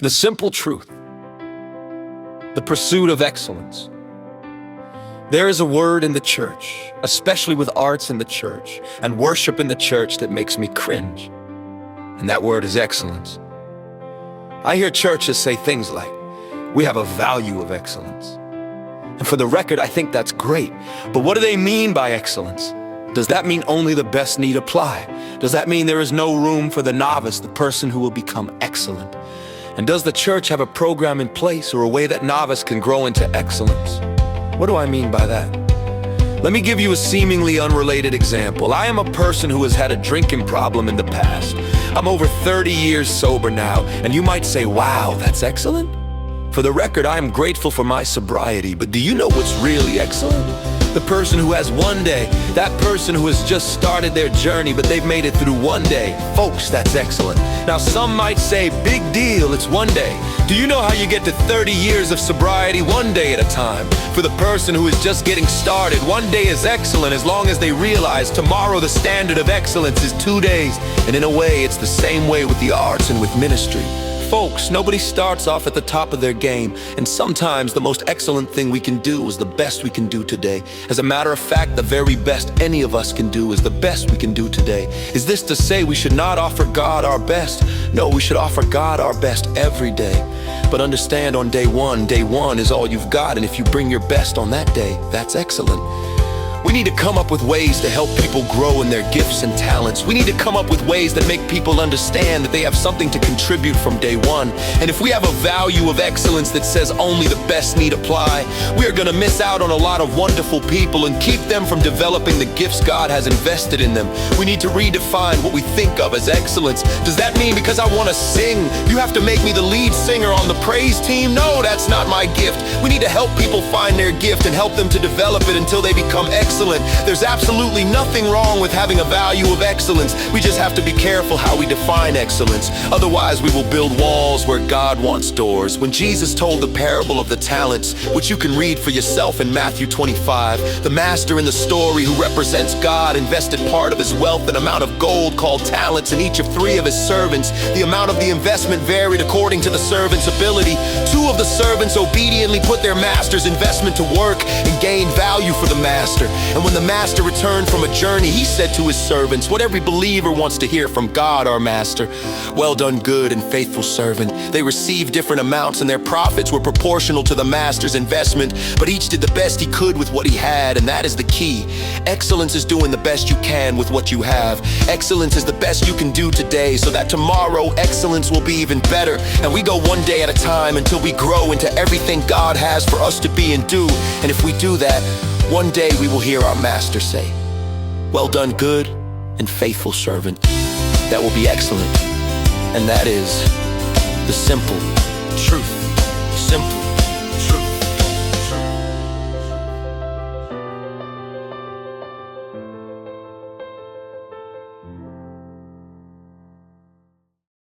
The simple truth, the pursuit of excellence. There is a word in the church, especially with arts in the church and worship in the church, that makes me cringe. And that word is excellence. I hear churches say things like, we have a value of excellence. And for the record, I think that's great. But what do they mean by excellence? Does that mean only the best need apply? Does that mean there is no room for the novice, the person who will become excellent? And does the church have a program in place or a way that novice can grow into excellence? What do I mean by that? Let me give you a seemingly unrelated example. I am a person who has had a drinking problem in the past. I'm over 30 years sober now, and you might say, wow, that's excellent? For the record, I am grateful for my sobriety, but do you know what's really excellent? The person who has one day, that person who has just started their journey, but they've made it through one day. Folks, that's excellent. Now some might say, big deal, it's one day. Do you know how you get to 30 years of sobriety? One day at a time. For the person who is just getting started, one day is excellent as long as they realize tomorrow the standard of excellence is 2 days. And in a way, it's the same way with the arts and with ministry. Folks, nobody starts off at the top of their game, and sometimes the most excellent thing we can do is the best we can do today. As a matter of fact, the very best any of us can do is the best we can do today. Is this to say we should not offer God our best? No, we should offer God our best every day. But understand, on day one is all you've got, and if you bring your best on that day, that's excellent. We need to come up with ways to help people grow in their gifts and talents. We need to come up with ways that make people understand that they have something to contribute from day one. And if we have a value of excellence that says only the best need apply, we are going to miss out on a lot of wonderful people and keep them from developing the gifts God has invested in them. We need to redefine what we think of as excellence. Does that mean because I want to sing, you have to make me the lead singer on the praise team? No, that's not my gift. We need to help people find their gift and help them to develop it until they become excellent. There's absolutely nothing wrong with having a value of excellence. We just have to be careful how we define excellence. Otherwise, we will build walls where God wants doors. When Jesus told the parable of the talents, which you can read for yourself in Matthew 25, the master in the story, who represents God, invested part of his wealth, an amount of gold called talents, in each of 3 of his servants. The amount of the investment varied according to the servant's ability. 2 of the servants obediently put their master's investment to work and gained value for the master. And when the master returned from a journey, he said to his servants, what every believer wants to hear from God, our master: well done, good and faithful servant. They received different amounts, and their profits were proportional to the master's investment, but each did the best he could with what he had, and that is the key. Excellence is doing the best you can with what you have. Excellence is the best you can do today, so that tomorrow excellence will be even better. And we go one day at a time until we grow into everything God has for us to be and do. And if we do that, one day we will hear our master say, well done, good and faithful servant. That will be excellent. And that is the simple truth. Simple.